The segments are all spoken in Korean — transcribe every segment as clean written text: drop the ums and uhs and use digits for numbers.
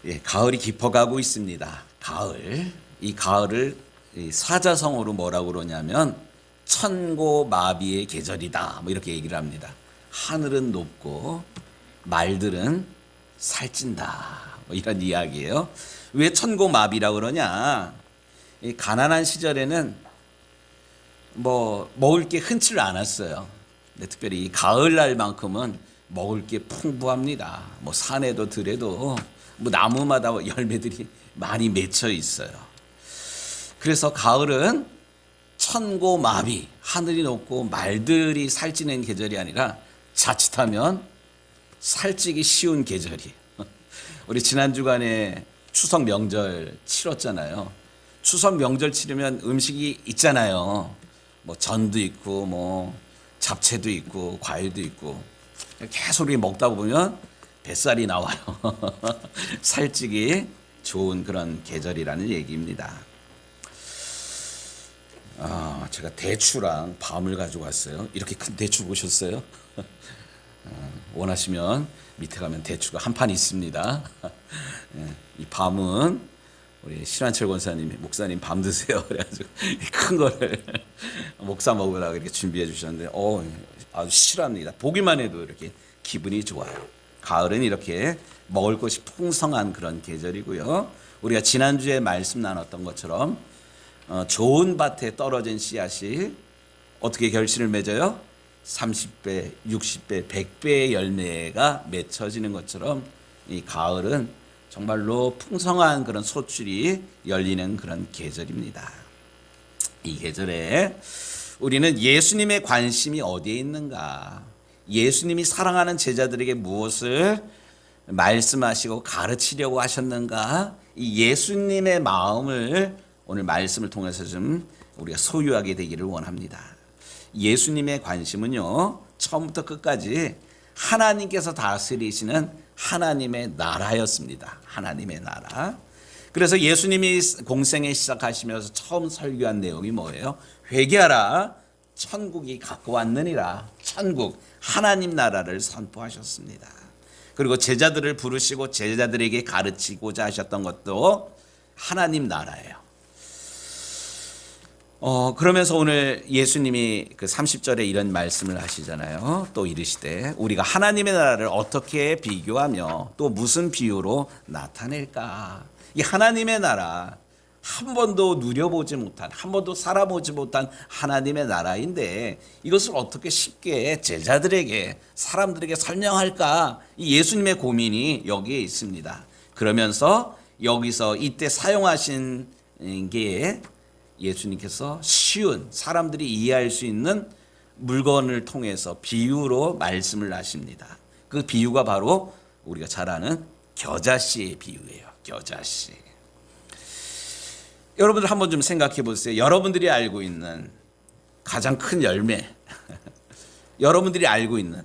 예, 가을이 깊어가고 있습니다. 가을. 이 가을을 이 사자성어로 뭐라고 그러냐면 천고마비의 계절이다. 뭐 이렇게 얘기를 합니다. 하늘은 높고 말들은 살찐다. 뭐 이런 이야기예요. 왜 천고마비라고 그러냐? 이 가난한 시절에는 뭐 먹을 게 흔치 않았어요. 근데 특별히 이 가을날만큼은 먹을 게 풍부합니다. 뭐 산에도 들에도 뭐 나무마다 열매들이 많이 맺혀 있어요. 그래서 가을은 천고마비, 하늘이 높고 말들이 살찌는 계절이 아니라 자칫하면 살찌기 쉬운 계절이에요. 우리 지난 주간에 추석 명절 치렀잖아요. 추석 명절 치르면 음식이 있잖아요. 뭐 전도 있고 뭐 잡채도 있고 과일도 있고 계속 우리 먹다 보면 뱃살이 나와요. 살찌기 좋은 그런 계절이라는 얘기입니다. 제가 대추랑 밤을 가지고 왔어요. 이렇게 큰 대추 보셨어요? 원하시면 밑에 가면 대추가 한 판 있습니다. 이 밤은 우리 신환철 권사님, 목사님 밤 드세요. 그래가지고 큰 거를 목사 먹으라고 이렇게 준비해 주셨는데, 아주 실합니다. 보기만 해도 이렇게 기분이 좋아요. 가을은 이렇게 먹을 것이 풍성한 그런 계절이고요. 우리가 지난주에 말씀 나눴던 것처럼 좋은 밭에 떨어진 씨앗이 어떻게 결실을 맺어요? 30배, 60배, 100배의 열매가 맺혀지는 것처럼 이 가을은 정말로 풍성한 그런 소출이 열리는 그런 계절입니다. 이 계절에 우리는 예수님의 관심이 어디에 있는가? 예수님이 사랑하는 제자들에게 무엇을 말씀하시고 가르치려고 하셨는가? 이 예수님의 마음을 오늘 말씀을 통해서 좀 우리가 소유하게 되기를 원합니다. 예수님의 관심은요, 처음부터 끝까지 하나님께서 다스리시는 하나님의 나라였습니다. 하나님의 나라. 그래서 예수님이 공생에 시작하시면서 처음 설교한 내용이 뭐예요? 회개하라, 천국이 가까웠느니라. 천국, 하나님 나라를 선포하셨습니다. 그리고 제자들을 부르시고 제자들에게 가르치고자 하셨던 것도 하나님 나라예요. 그러면서 오늘 예수님이 그 30절에 이런 말씀을 하시잖아요. 또 이르시되 우리가 하나님의 나라를 어떻게 비교하며 또 무슨 비유로 나타낼까? 이 하나님의 나라, 한 번도 누려보지 못한, 한 번도 살아보지 못한 하나님의 나라인데 이것을 어떻게 쉽게 제자들에게, 사람들에게 설명할까? 이 예수님의 고민이 여기에 있습니다. 그러면서 여기서 이때 사용하신 게 예수님께서 쉬운, 사람들이 이해할 수 있는 물건을 통해서 비유로 말씀을 하십니다. 그 비유가 바로 우리가 잘 아는 겨자씨의 비유예요. 겨자씨. 여러분들 한번 좀 생각해 보세요. 여러분들이 알고 있는 가장 큰 열매, 여러분들이 알고 있는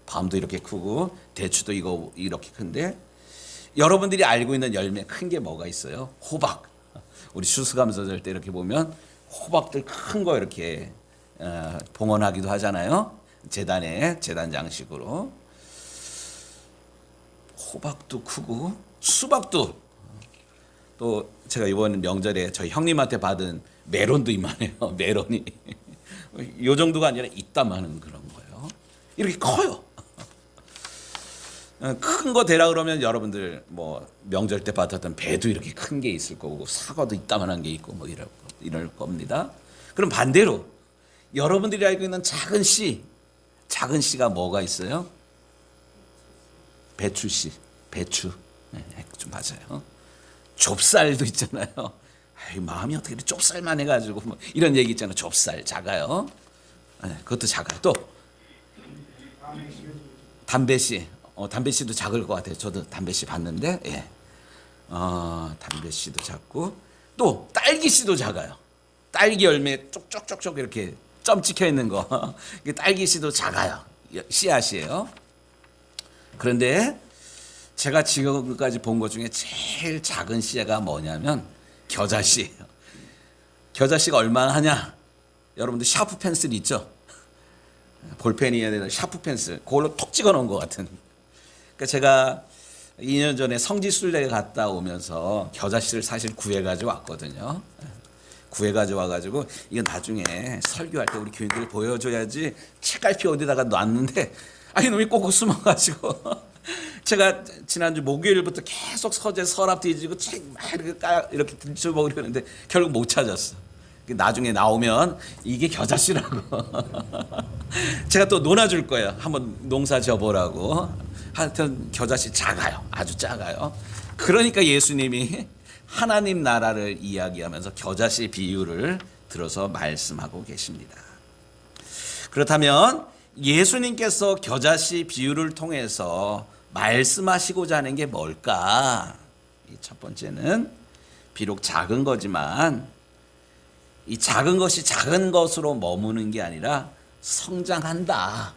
밤도 이렇게 크고 대추도 이거 이렇게 큰데 여러분들이 알고 있는 열매 큰 게 뭐가 있어요? 호박. 우리 추수감사절 때 이렇게 보면 호박들 큰 거 이렇게 봉헌하기도 하잖아요. 재단에 재단 장식으로. 호박도 크고 수박도, 또 제가 이번 명절에 저희 형님한테 받은 메론도 이만해요. 메론이 요 정도가 아니라 이따만한 그런 거예요. 이렇게 커요. 큰 거 되라 그러면 여러분들 뭐 명절 때 받았던 배도 이렇게 큰 게 있을 거고 사과도 이따만한 게 있고 뭐 이럴 겁니다. 그럼 반대로 여러분들이 알고 있는 작은 씨가 뭐가 있어요? 배추씨, 배추. 네, 좀 맞아요. 좁쌀도 있잖아요. 마음이 어떻게 이렇게 좁쌀만 해가지고 뭐 이런 얘기 있잖아요. 좁쌀 작아요. 네, 그것도 작아요. 또 담배씨. 담배씨도 작을 것 같아요. 저도 담배씨 봤는데, 예. 담배씨도 작고, 또 딸기씨도 작아요. 딸기 열매 쪽쪽쪽쪽 이렇게 점 찍혀 있는 거. 딸기씨도 작아요. 씨앗이에요. 그런데 제가 지금까지 본 것 중에 제일 작은 씨가 뭐냐면 겨자씨예요. 겨자씨가 얼마나 하냐? 여러분들 샤프 펜슬 있죠? 볼펜이 아니라 샤프 펜슬, 그걸로 톡 찍어 놓은 것 같은. 그러니까 제가 2년 전에 성지순례 갔다 오면서 겨자씨를 사실 구해가지고 왔거든요. 구해가지고 와가지고 이거 나중에 설교할 때 우리 교인들 보여줘야지 책갈피 어디다가 놨는데 이놈이 꼭꼭 숨어가지고 제가 지난주 목요일부터 계속 서재 서랍 뒤지고 책 막 이렇게 들춰보고 그러는데 결국 못 찾았어. 나중에 나오면 이게 겨자씨라고 제가 또 논아줄 거예요. 한번 농사 져보라고. 하여튼 겨자씨 작아요. 아주 작아요. 그러니까 예수님이 하나님 나라를 이야기하면서 겨자씨 비유를 들어서 말씀하고 계십니다. 그렇다면 예수님께서 겨자씨 비유를 통해서 말씀하시고자 하는 게 뭘까? 첫 번째는 비록 작은 거지만 이 작은 것이 작은 것으로 머무는 게 아니라 성장한다.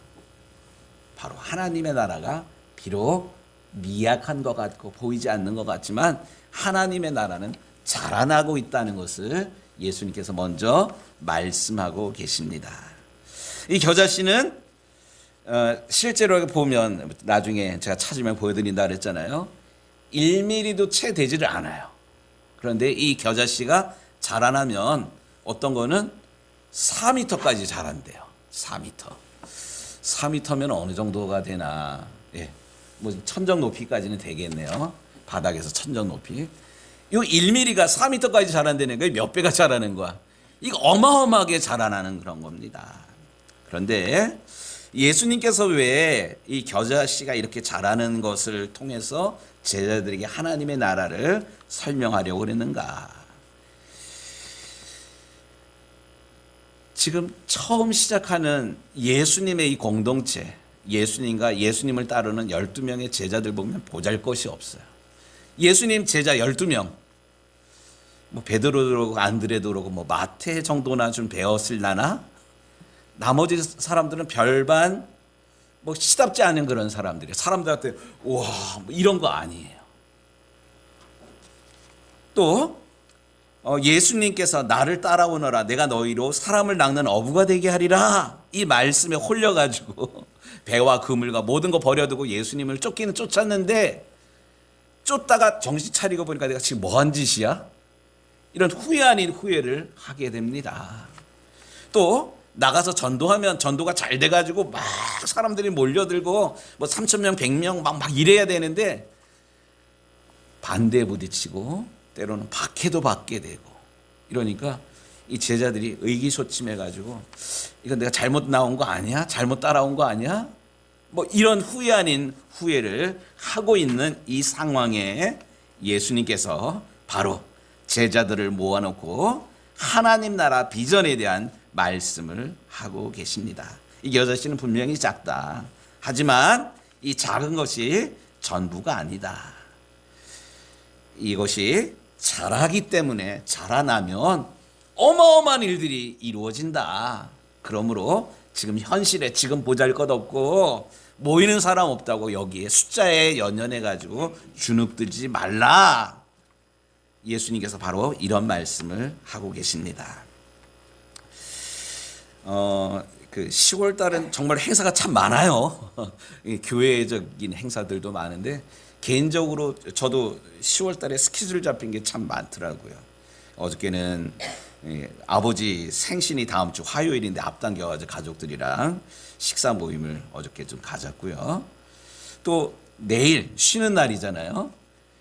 바로 하나님의 나라가 비록 미약한 것 같고 보이지 않는 것 같지만 하나님의 나라는 자라나고 있다는 것을 예수님께서 먼저 말씀하고 계십니다. 이 겨자씨는 실제로 보면 나중에 제가 찾으면 보여드린다 그랬잖아요. 1mm도 채 되지를 않아요. 그런데 이 겨자씨가 자라나면 어떤 거는 4m까지 자란대요. 4m. 4m면 어느 정도가 되나? 예, 뭐 천정 높이까지는 되겠네요. 바닥에서 천정 높이. 이 1mm가 4m까지 자란다는 게 몇 배가 자라는 거야? 이거 어마어마하게 자라나는 그런 겁니다. 그런데 예수님께서 왜 이 겨자씨가 이렇게 자라는 것을 통해서 제자들에게 하나님의 나라를 설명하려고 그랬는가? 지금 처음 시작하는 예수님의 이 공동체, 예수님과 예수님을 따르는 12명의 제자들 보면 보잘것이 없어요. 예수님 제자 12명, 뭐 베드로도 그러고 안드레도 그러고 뭐 마태 정도나 좀 배웠을라나? 나머지 사람들은 별반 뭐 시답지 않은 그런 사람들이에요. 사람들한테 와, 뭐 이런 거 아니에요. 또 예수님께서 나를 따라오너라 내가 너희로 사람을 낚는 어부가 되게 하리라 이 말씀에 홀려가지고 배와 그물과 모든 거 버려두고 예수님을 쫓기는 쫓았는데 쫓다가 정신 차리고 보니까 내가 지금 뭐한 짓이야? 이런 후회 아닌 후회를 하게 됩니다. 또 나가서 전도하면 전도가 잘 돼가지고 막 사람들이 몰려들고 뭐 3,000명 100명 막 이래야 되는데 반대에 부딪히고 때로는 박해도 받게 되고 이러니까 이 제자들이 의기소침해가지고 이건 내가 잘못 나온 거 아니야? 잘못 따라온 거 아니야? 뭐 이런 후회 아닌 후회를 하고 있는 이 상황에 예수님께서 바로 제자들을 모아놓고 하나님 나라 비전에 대한 말씀을 하고 계십니다. 이 겨자씨는 분명히 작다. 하지만 이 작은 것이 전부가 아니다. 이것이 자라기 때문에 자라나면 어마어마한 일들이 이루어진다. 그러므로 지금 현실에 지금 보잘것없고 모이는 사람 없다고 여기에 숫자에 연연해가지고 주눅들지 말라. 예수님께서 바로 이런 말씀을 하고 계십니다. 그 10월 달은 정말 행사가 참 많아요. 교회적인 행사들도 많은데 개인적으로 저도 10월 달에 스케줄 잡힌 게 참 많더라고요. 어저께는 아버지 생신이 다음 주 화요일인데 앞당겨가지고 가족들이랑 식사 모임을 어저께 좀 가졌고요. 또 내일 쉬는 날이잖아요.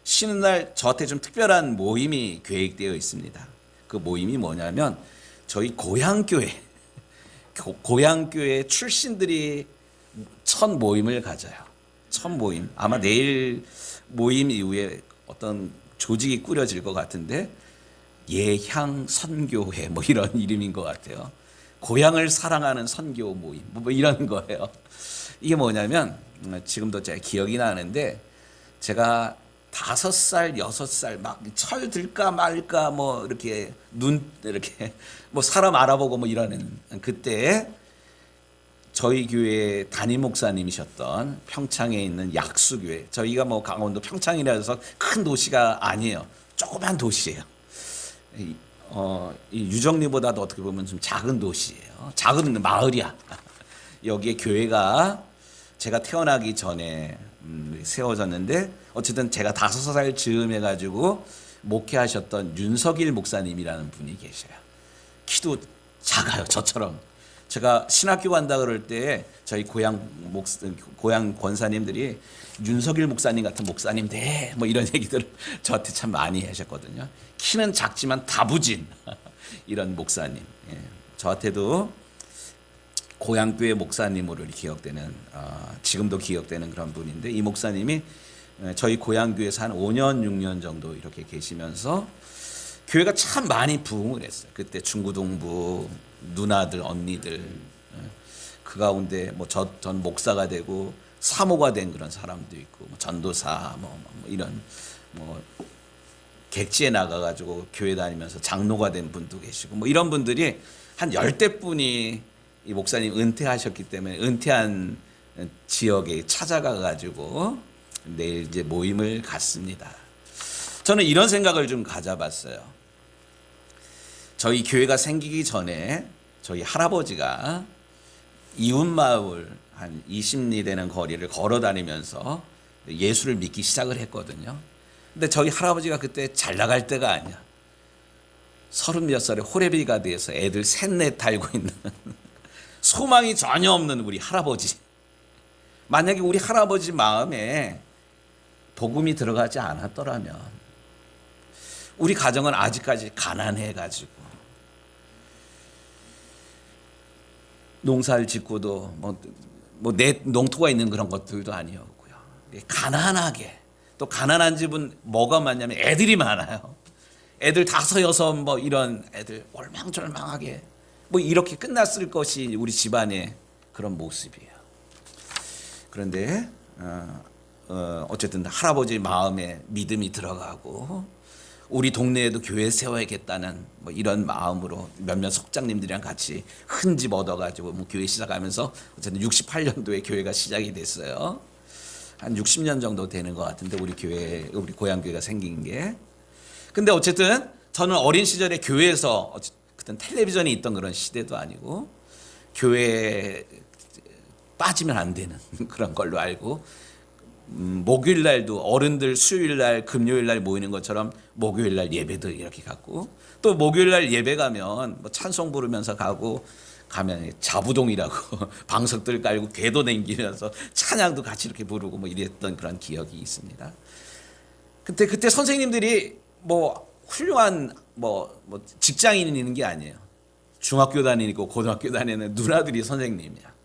쉬는 날 저한테 좀 특별한 모임이 계획되어 있습니다. 그 모임이 뭐냐면 저희 고향교회 출신들이 첫 모임을 가져요. 첫 모임. 아마 내일 모임 이후에 어떤 조직이 꾸려질 것 같은데 예향 선교회 뭐 이런 이름인 것 같아요. 고향을 사랑하는 선교 모임 뭐 이런 거예요. 이게 뭐냐면 지금도 제가 기억이 나는데 제가 5살, 6살 막 철 들까 말까 뭐 이렇게 이렇게 뭐 사람 알아보고 뭐 이러는 그때 저희 교회 담임 목사님이셨던 평창에 있는 약수교회, 저희가 뭐 강원도 평창이라 해서 큰 도시가 아니에요. 조그만 도시예요. 이 유정리보다도 어떻게 보면 좀 작은 도시예요. 작은 마을이야. 여기에 교회가 제가 태어나기 전에 세워졌는데 어쨌든 제가 5살 즈음 해가지고 목회하셨던 윤석일 목사님이라는 분이 계셔요. 키도 작아요, 저처럼. 제가 신학교 간다 그럴 때 저희 고향 권사님들이 윤석일 목사님 같은 목사님 돼, 뭐 이런 얘기들을 저한테 참 많이 하셨거든요. 키는 작지만 다부진 이런 목사님. 예. 저한테도 고향교회 목사님으로 기억되는, 지금도 기억되는 그런 분인데, 이 목사님이 저희 고향교회에서 한 5년 6년 정도 이렇게 계시면서 교회가 참 많이 부흥을 했어요. 그때 중고등부 누나들 언니들, 그 가운데 뭐 전 목사가 되고 사모가 된 그런 사람도 있고, 뭐 전도사 뭐 이런 뭐 객지에 나가가지고 교회 다니면서 장로가 된 분도 계시고, 뭐 이런 분들이 한 10대 분이 이 목사님 은퇴하셨기 때문에 은퇴한 지역에 찾아가가지고 내일 이제 모임을 갖습니다. 저는 이런 생각을 좀 가져봤어요. 저희 교회가 생기기 전에 저희 할아버지가 이웃마을 한 20리 되는 거리를 걸어 다니면서 예수를 믿기 시작을 했거든요. 근데 저희 할아버지가 그때 잘 나갈 때가 아니야. 30몇 살에 호래비가 돼서 애들 셋넷 달고 있는 소망이 전혀 없는 우리 할아버지. 만약에 우리 할아버지 마음에 복음이 들어가지 않았더라면 우리 가정은 아직까지 가난해가지고 농사를 짓고도 뭐 내 농토가 있는 그런 것들도 아니었고요. 가난하게, 또 가난한 집은 뭐가 많냐면 애들이 많아요. 애들 5, 6 뭐 이런 애들 얼망졸망하게 뭐 이렇게 끝났을 것이 우리 집안의 그런 모습이에요. 그런데 어쨌든 할아버지 마음에 믿음이 들어가고 우리 동네에도 교회 세워야겠다는 뭐 이런 마음으로 몇몇 속장님들이랑 같이 큰 집 얻어가지고 뭐 교회 시작하면서 어쨌든 68년도에 교회가 시작이 됐어요. 한 60년 정도 되는 것 같은데 우리 고향 교회가 생긴 게. 근데 어쨌든 저는 어린 시절에 교회에서 그땐 텔레비전이 있던 그런 시대도 아니고 교회에 빠지면 안 되는 그런 걸로 알고, 목요일 날도 어른들 수요일 날 금요일 날 모이는 것처럼 목요일 날 예배도 이렇게 갖고, 또 목요일 날 예배 가면 뭐 찬송 부르면서 가면 자부동이라고 방석들 깔고 궤도 남기면서 찬양도 같이 이렇게 부르고 뭐 이랬던 그런 기억이 있습니다. 그때 선생님들이 뭐 훌륭한 뭐 직장인이 있는 게 아니에요. 중학교 다니고 고등학교 다니는 누나들이 선생님이야.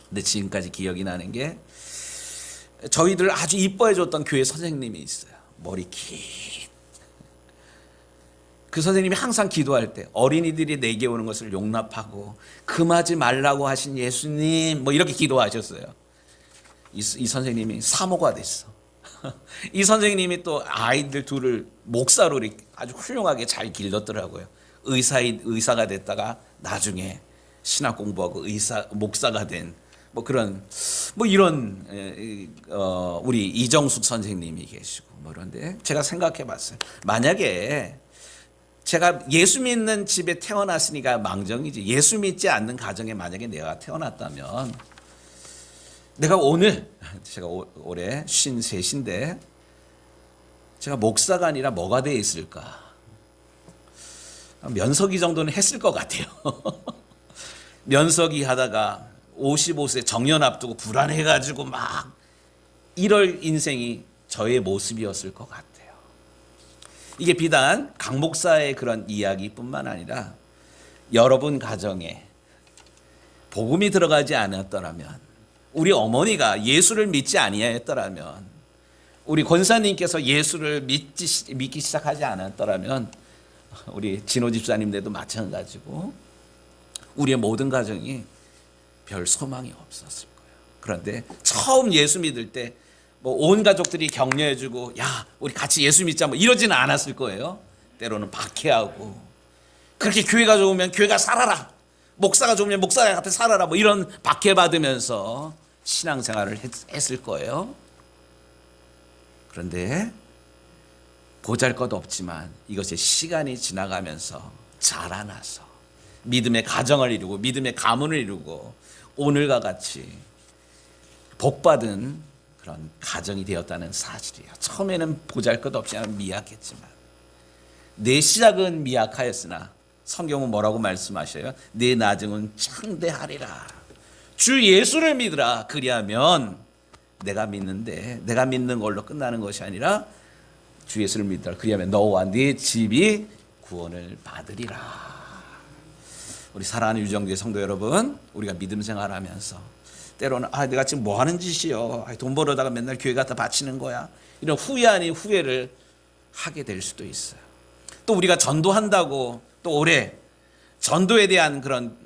근데 지금까지 기억이 나는 게 저희들 아주 이뻐해 줬던 교회 선생님이 있어요. 머리 긴. 그 선생님이 항상 기도할 때 어린이들이 내게 오는 것을 용납하고 금하지 말라고 하신 예수님 뭐 이렇게 기도하셨어요. 이 선생님이 사모가 됐어. 이 선생님이 또 아이들 둘을 목사로 이렇게 아주 훌륭하게 잘 길렀더라고요. 의사가 됐다가 나중에 신학 공부하고 목사가 된 뭐 그런 뭐 이런 우리 이정숙 선생님이 계시고 뭐 그런데 제가 생각해 봤어요. 만약에 제가 예수 믿는 집에 태어났으니까 망정이지, 예수 믿지 않는 가정에 만약에 내가 태어났다면 내가 제가 올해 53인데 제가 목사가 아니라 뭐가 돼 있을까? 면석이 정도는 했을 것 같아요. 면석이 하다가 55세 정년 앞두고 불안해가지고 막 이럴 인생이 저의 모습이었을 것 같아요. 이게 비단 강 목사의 그런 이야기뿐만 아니라 여러분 가정에 복음이 들어가지 않았더라면, 우리 어머니가 예수를 믿지 아니하였더라면, 우리 권사님께서 예수를 믿기 시작하지 않았더라면 우리 진호 집사님들도 마찬가지고 우리의 모든 가정이 별 소망이 없었을 거예요. 그런데 처음 예수 믿을 때 뭐 온 가족들이 격려해주고 야 우리 같이 예수 믿자 뭐 이러지는 않았을 거예요. 때로는 박해하고, 그렇게 교회가 좋으면 교회가 살아라, 목사가 좋으면 목사가 같이 살아라 뭐 이런 박해받으면서 신앙생활을 했을 거예요. 그런데 보잘것없지만 이것이 시간이 지나가면서 자라나서 믿음의 가정을 이루고 믿음의 가문을 이루고 오늘과 같이 복받은 그런 가정이 되었다는 사실이에요. 처음에는 보잘것없이 미약했지만 내 시작은 미약하였으나 성경은 뭐라고 말씀하셔요? 내 나중은 창대하리라. 주 예수를 믿으라. 그리하면 내가 믿는데 내가 믿는 걸로 끝나는 것이 아니라 주 예수를 믿으라. 그리하면 너와 네 집이 구원을 받으리라. 우리 사랑하는 유정교회 성도 여러분, 우리가 믿음 생활하면서 때로는 내가 지금 뭐 하는 짓이요? 돈 벌어다가 맨날 교회 갖다 바치는 거야. 이런 후회 아닌 후회를 하게 될 수도 있어요. 또 우리가 전도한다고 또 올해 전도에 대한 그런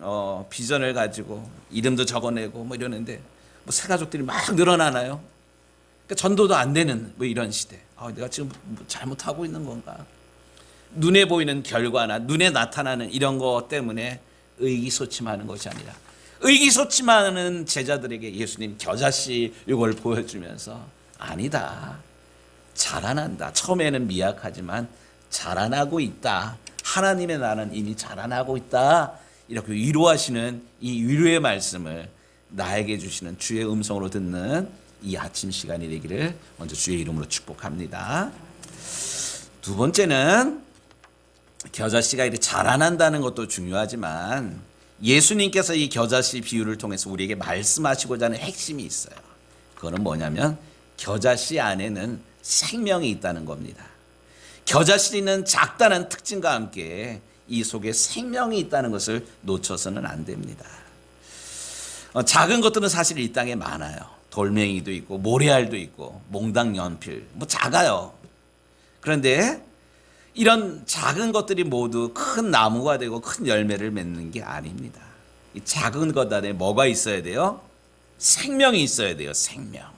비전을 가지고 이름도 적어내고 뭐 이러는데 뭐 새가족들이 막 늘어나나요? 그러니까 전도도 안 되는 뭐 이런 시대. 내가 지금 뭐 잘못하고 있는 건가? 눈에 보이는 결과나 눈에 나타나는 이런 것 때문에 의기소침하는 것이 아니라 의기소침하는 제자들에게 예수님 겨자씨 이걸 보여주면서 아니다. 자라난다. 처음에는 미약하지만 자라나고 있다. 하나님의 나는 이미 자라나고 있다. 이렇게 위로하시는 이 위로의 말씀을 나에게 주시는 주의 음성으로 듣는 이 아침 시간이 되기를 먼저 주의 이름으로 축복합니다. 두 번째는 겨자씨가 이렇게 자라난다는 것도 중요하지만 예수님께서 이 겨자씨 비유를 통해서 우리에게 말씀하시고자 하는 핵심이 있어요. 그거는 뭐냐면 겨자씨 안에는 생명이 있다는 겁니다. 겨자씨는 작다는 특징과 함께 이 속에 생명이 있다는 것을 놓쳐서는 안 됩니다. 작은 것들은 사실 이 땅에 많아요. 돌멩이도 있고 모래알도 있고 몽당 연필 뭐 작아요. 그런데 이런 작은 것들이 모두 큰 나무가 되고 큰 열매를 맺는 게 아닙니다. 이 작은 것 안에 뭐가 있어야 돼요? 생명이 있어야 돼요. 생명.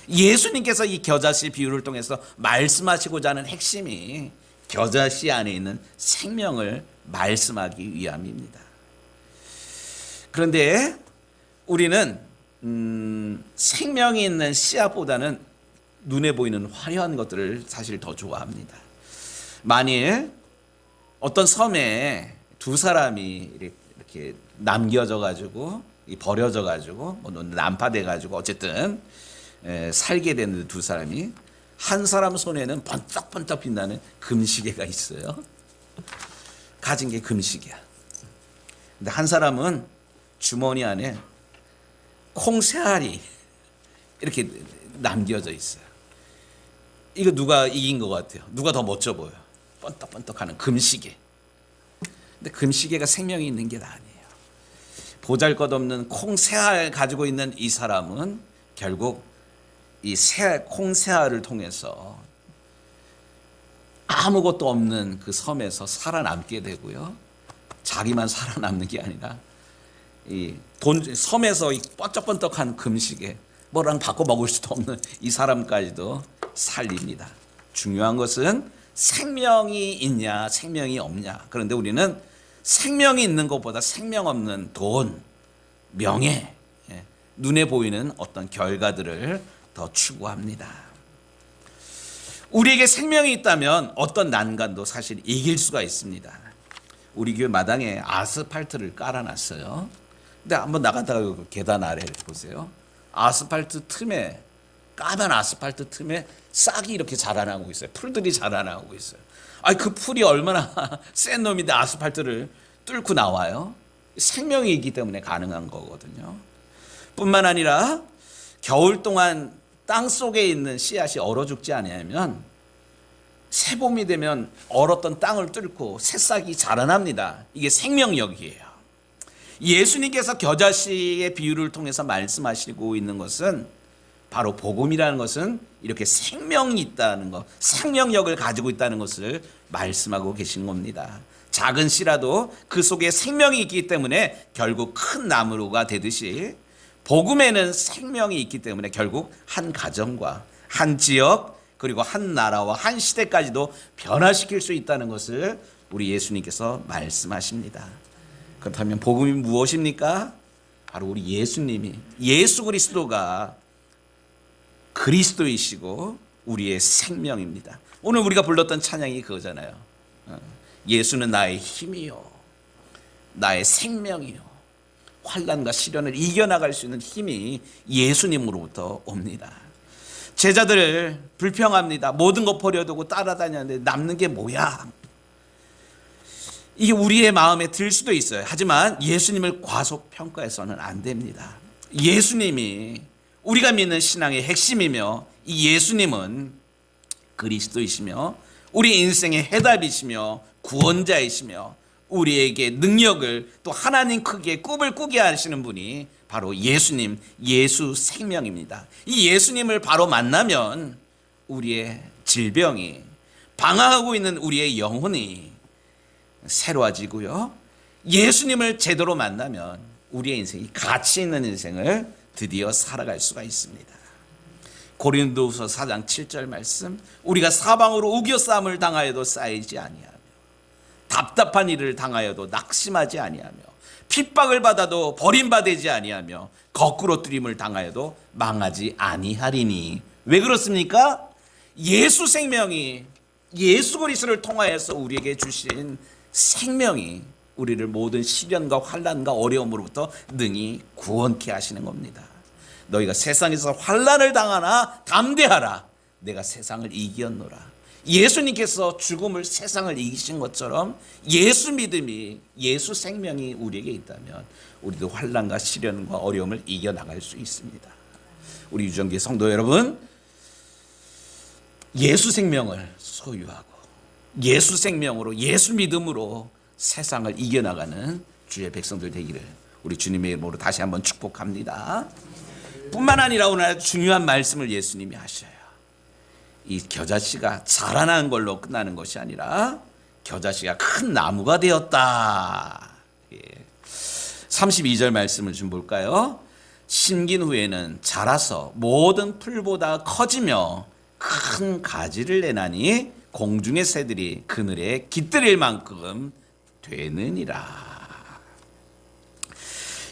예수님께서 이 겨자씨 비유를 통해서 말씀하시고자 하는 핵심이 겨자씨 안에 있는 생명을 말씀하기 위함입니다. 그런데 우리는 생명이 있는 씨앗보다는 눈에 보이는 화려한 것들을 사실 더 좋아합니다. 만일 어떤 섬에 두 사람이 이렇게 남겨져 가지고 버려져 가지고 뭐 난파돼 가지고 어쨌든 살게 되는 두 사람이 한 사람 손에는 번쩍번쩍 빛나는 금시계가 있어요. 가진 게 금시계야. 근데 한 사람은 주머니 안에 콩새알이 이렇게 남겨져 있어요. 이거 누가 이긴 것 같아요? 누가 더 멋져 보여요? 번떡번떡하는 금시계. 근데 금시계가 생명이 있는 게 아니에요. 보잘것없는 콩새알 가지고 있는 이 사람은 결국 이 콩새알을 통해서 아무것도 없는 그 섬에서 살아남게 되고요. 자기만 살아남는 게 아니라 섬에서 이 번쩍번떡한 금시계 뭐랑 바꿔 먹을 수도 없는 이 사람까지도 살립니다. 중요한 것은 생명이 있냐 생명이 없냐. 그런데 우리는 생명이 있는 것보다 생명 없는 돈, 명예, 눈에 보이는 어떤 결과들을 더 추구합니다. 우리에게 생명이 있다면 어떤 난간도 사실 이길 수가 있습니다. 우리 교회 마당에 아스팔트를 깔아놨어요. 근데 한번 나가다가 그 계단 아래를 보세요. 아스팔트 틈에 까만 아스팔트 틈에 싹이 이렇게 자라나고 있어요. 풀들이 자라나고 있어요. 그 풀이 얼마나 센 놈인데 아스팔트를 뚫고 나와요. 생명이 있기 때문에 가능한 거거든요. 뿐만 아니라 겨울 동안 땅 속에 있는 씨앗이 얼어 죽지 않으면 새봄이 되면 얼었던 땅을 뚫고 새싹이 자라납니다. 이게 생명력이에요. 예수님께서 겨자씨의 비유를 통해서 말씀하시고 있는 것은 바로 복음이라는 것은 이렇게 생명이 있다는 것, 생명력을 가지고 있다는 것을 말씀하고 계신 겁니다. 작은 씨라도 그 속에 생명이 있기 때문에 결국 큰 나무가 되듯이 복음에는 생명이 있기 때문에 결국 한 가정과 한 지역 그리고 한 나라와 한 시대까지도 변화시킬 수 있다는 것을 우리 예수님께서 말씀하십니다. 그렇다면 복음이 무엇입니까? 바로 우리 예수님이 예수 그리스도가 그리스도이시고 우리의 생명입니다. 오늘 우리가 불렀던 찬양이 그거잖아요. 예수는 나의 힘이요 나의 생명이요 환난과 시련을 이겨나갈 수 있는 힘이 예수님으로부터 옵니다. 제자들 불평합니다. 모든 것 버려두고 따라다녔는데 남는 게 뭐야? 이게 우리의 마음에 들 수도 있어요. 하지만 예수님을 과소평가해서는 안 됩니다. 예수님이 우리가 믿는 신앙의 핵심이며, 이 예수님은 그리스도이시며 우리 인생의 해답이시며 구원자이시며 우리에게 능력을, 또 하나님 크기의 꿈을 꾸게 하시는 분이 바로 예수님, 예수 생명입니다. 이 예수님을 바로 만나면 우리의 질병이, 방황하고 있는 우리의 영혼이 새로워지고요, 예수님을 제대로 만나면 우리의 인생이 가치 있는 인생을 드디어 살아갈 수가 있습니다. 고린도후서 4장 7절 말씀, 우리가 사방으로 우겨싸움을 당하여도 쌓이지 아니하며 답답한 일을 당하여도 낙심하지 아니하며 핍박을 받아도 버림받지 아니하며 거꾸로 뜨림을 당하여도 망하지 아니하리니. 왜 그렇습니까? 예수 생명이, 예수 그리스도를 통하여서 우리에게 주신 생명이 우리를 모든 시련과 환난과 어려움으로부터 능히 구원케 하시는 겁니다. 너희가 세상에서 환난을 당하나 담대하라, 내가 세상을 이기었노라. 예수님께서 죽음을, 세상을 이기신 것처럼 예수 믿음이, 예수 생명이 우리에게 있다면 우리도 환난과 시련과 어려움을 이겨나갈 수 있습니다. 우리 유정기 성도 여러분, 예수 생명을 소유하고 예수 생명으로, 예수 믿음으로 세상을 이겨나가는 주의 백성들 되기를 우리 주님의 이름으로 다시 한번 축복합니다. 뿐만 아니라 오늘 중요한 말씀을 예수님이 하셔요. 이 겨자씨가 자라난 걸로 끝나는 것이 아니라 겨자씨가 큰 나무가 되었다. 32절 말씀을 좀 볼까요? 심긴 후에는 자라서 모든 풀보다 커지며 큰 가지를 내나니 공중의 새들이 그늘에 깃들일 만큼 되느니라.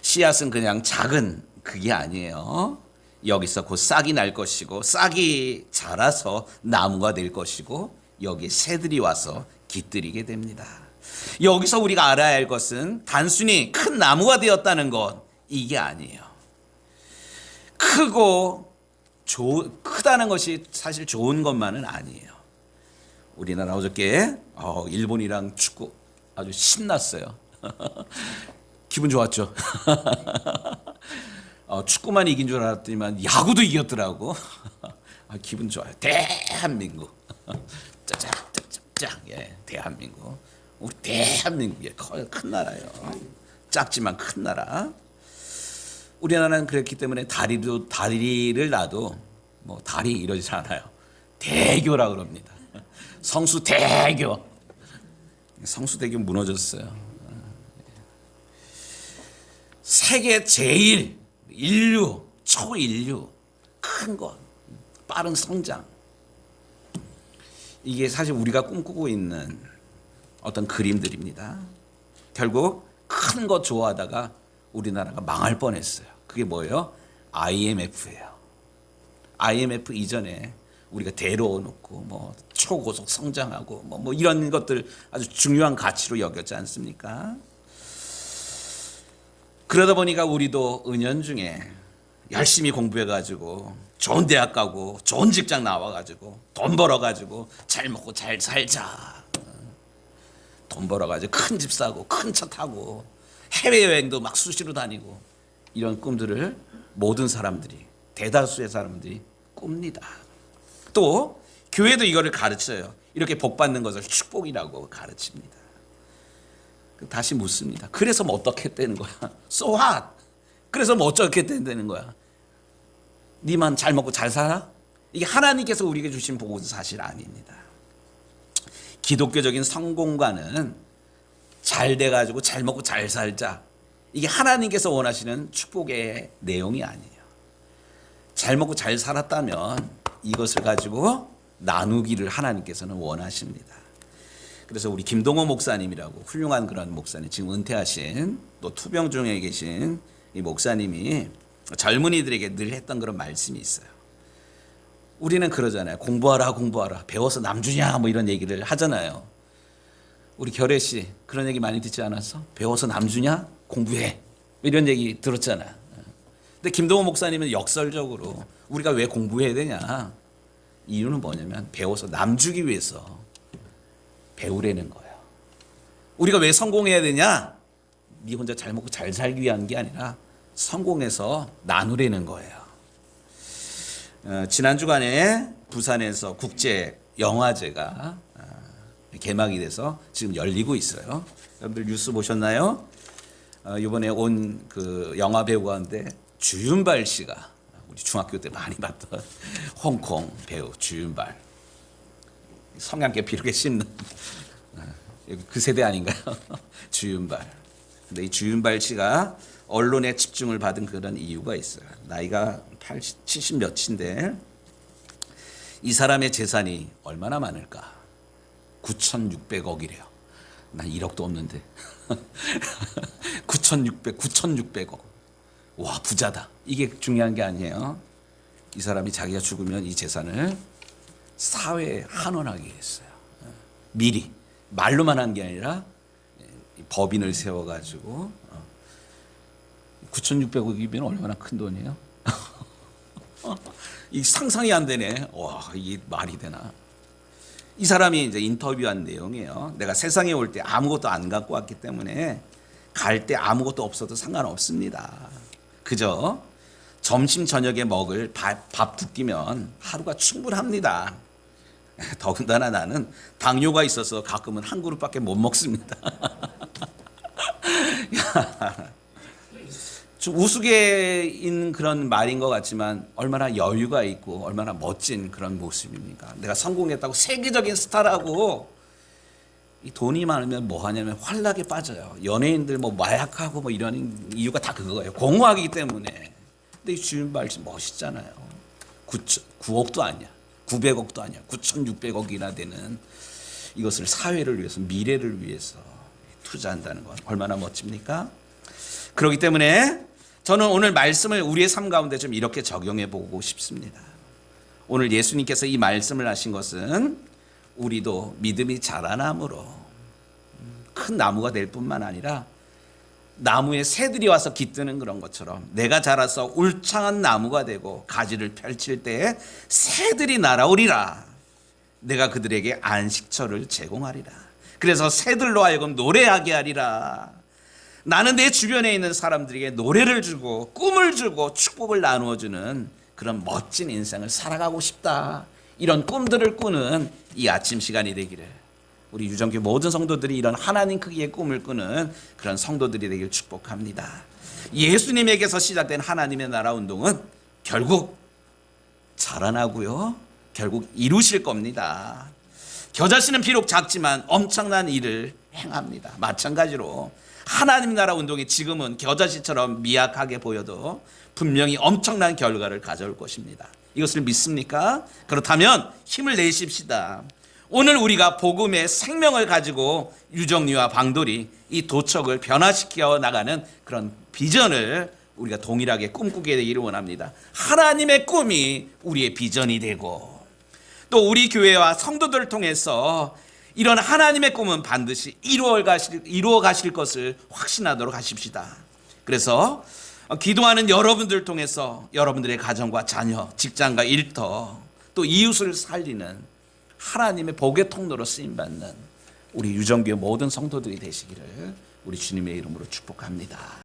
씨앗은 그냥 작은 그게 아니에요. 여기서 곧 싹이 날 것이고, 싹이 자라서 나무가 될 것이고, 여기 새들이 와서 깃들이게 됩니다. 여기서 우리가 알아야 할 것은 단순히 큰 나무가 되었다는 것, 이게 아니에요. 크다는 것이 사실 좋은 것만은 아니에요. 우리나라 어저께 일본이랑 축구 아주 신났어요. 기분 좋았죠. 축구만 이긴 줄 알았더니만 야구도 이겼더라고. 기분 좋아요. 대한민국. 짜자짜짜. 예, 대한민국. 우리 대한민국이 큰 나라예요. 작지만 큰 나라. 우리나라는 그렇기 때문에 다리를 놔도 뭐 다리 이러지 않아요. 대교라 그럽니다. 성수대교. 성수대교 무너졌어요. 세계 제일 인류, 초인류, 큰 것, 빠른 성장. 이게 사실 우리가 꿈꾸고 있는 어떤 그림들입니다. 결국 큰 것 좋아하다가 우리나라가 망할 뻔했어요. 그게 뭐예요? IMF예요. IMF 이전에 우리가 데려놓고 뭐 초고속 성장하고 뭐 이런 것들 아주 중요한 가치로 여겼지 않습니까? 그러다 보니까 우리도 은연중에 열심히 공부해가지고 좋은 대학 가고 좋은 직장 나와가지고 돈 벌어가지고 잘 먹고 잘 살자. 돈 벌어가지고 큰 집 사고 큰 차 타고 해외여행도 막 수시로 다니고, 이런 꿈들을 모든 사람들이, 대다수의 사람들이 꿉니다. 또 교회도 이거를 가르쳐요. 이렇게 복 받는 것을 축복이라고 가르칩니다. 다시 묻습니다. 그래서 뭐 어떻게 되는 거야? So what? 그래서 뭐 어떻게 되는 거야? 니만 잘 먹고 잘 살아? 이게 하나님께서 우리에게 주신 복은 사실 아닙니다. 기독교적인 성공과는 잘 돼가지고 잘 먹고 잘 살자, 이게 하나님께서 원하시는 축복의 내용이 아니에요. 잘 먹고 잘 살았다면 이것을 가지고 나누기를 하나님께서는 원하십니다. 그래서 우리 김동호 목사님이라고 훌륭한 그런 목사님, 지금 은퇴하신 또 투병 중에 계신 이 목사님이 젊은이들에게 늘 했던 그런 말씀이 있어요. 우리는 그러잖아요. 공부하라 배워서 남주냐 뭐 이런 얘기를 하잖아요. 우리 결혜 씨 그런 얘기 많이 듣지 않았어? 배워서 남주냐? 공부해 이런 얘기 들었잖아. 근데 김동호 목사님은 역설적으로 우리가 왜 공부해야 되냐? 이유는 뭐냐면 배워서 남주기 위해서 배우려는 거예요. 우리가 왜 성공해야 되냐? 네 혼자 잘 먹고 잘 살기 위한 게 아니라 성공해서 나누려는 거예요. 지난 주간에 부산에서 국제 영화제가 개막이 돼서 지금 열리고 있어요. 여러분들 뉴스 보셨나요? 이번에 온 그 영화 배우 가운데 주윤발 씨가 우리 중학교 때 많이 봤던 홍콩 배우 주윤발, 성냥개 비르게 씹는 그 세대 아닌가요? 주윤발. 근데 이 주윤발 씨가 언론의 집중을 받은 그런 이유가 있어요. 나이가 80, 70 몇인데 이 사람의 재산이 얼마나 많을까? 9,600억이래요. 난 1억도 없는데. 9,600억. 와, 부자다. 이게 중요한 게 아니에요. 이 사람이 자기가 죽으면 이 재산을 사회에 환원하게 했어요. 미리. 말로만 한 게 아니라 법인을 세워가지고 9,600억이면 얼마나 큰 돈이에요? 이 상상이 안 되네. 와, 이게 말이 되나? 이 사람이 이제 인터뷰한 내용이에요. 내가 세상에 올 때 아무것도 안 갖고 왔기 때문에 갈 때 아무것도 없어도 상관없습니다. 그저 점심 저녁에 먹을 밥 두 끼면 하루가 충분합니다. 더군다나 나는 당뇨가 있어서 가끔은 한 그릇밖에 못 먹습니다. 좀 우스개인 그런 말인 것 같지만 얼마나 여유가 있고 얼마나 멋진 그런 모습입니까? 내가 성공했다고 세계적인 스타라고. 이 돈이 많으면 뭐 하냐면 환락에 빠져요. 연예인들 뭐 마약하고 뭐 이런 이유가 다 그거예요. 공허하기 때문에. 근데 이 주윤발 씨 멋있잖아요. 9억도 아니야. 900억도 아니야. 9,600억이나 되는 이것을 사회를 위해서, 미래를 위해서 투자한다는 건 얼마나 멋집니까? 그렇기 때문에 저는 오늘 말씀을 우리의 삶 가운데 좀 이렇게 적용해 보고 싶습니다. 오늘 예수님께서 이 말씀을 하신 것은 우리도 믿음이 자라남으로 큰 나무가 될 뿐만 아니라 나무에 새들이 와서 깃드는 그런 것처럼 내가 자라서 울창한 나무가 되고 가지를 펼칠 때에 새들이 날아오리라. 내가 그들에게 안식처를 제공하리라. 그래서 새들로 하여금 노래하게 하리라. 나는 내 주변에 있는 사람들에게 노래를 주고 꿈을 주고 축복을 나누어주는 그런 멋진 인생을 살아가고 싶다. 이런 꿈들을 꾸는 이 아침 시간이 되기를, 우리 유정교 모든 성도들이 이런 하나님 크기의 꿈을 꾸는 그런 성도들이 되길 축복합니다. 예수님에게서 시작된 하나님의 나라 운동은 결국 자라나고요, 결국 이루실 겁니다. 겨자씨는 비록 작지만 엄청난 일을 행합니다. 마찬가지로 하나님 나라 운동이 지금은 겨자씨처럼 미약하게 보여도 분명히 엄청난 결과를 가져올 것입니다. 이것을 믿습니까? 그렇다면 힘을 내십시다. 오늘 우리가 복음의 생명을 가지고 유정리와 방돌이 이 도척을 변화시켜 나가는 그런 비전을 우리가 동일하게 꿈꾸게 되기를 원합니다. 하나님의 꿈이 우리의 비전이 되고 또 우리 교회와 성도들을 통해서 이런 하나님의 꿈은 반드시 이루어 가실 것을 확신하도록 하십시다. 그래서 기도하는 여러분들을 통해서 여러분들의 가정과 자녀, 직장과 일터, 또 이웃을 살리는 하나님의 복의 통로로 쓰임받는 우리 유정교회 모든 성도들이 되시기를 우리 주님의 이름으로 축복합니다.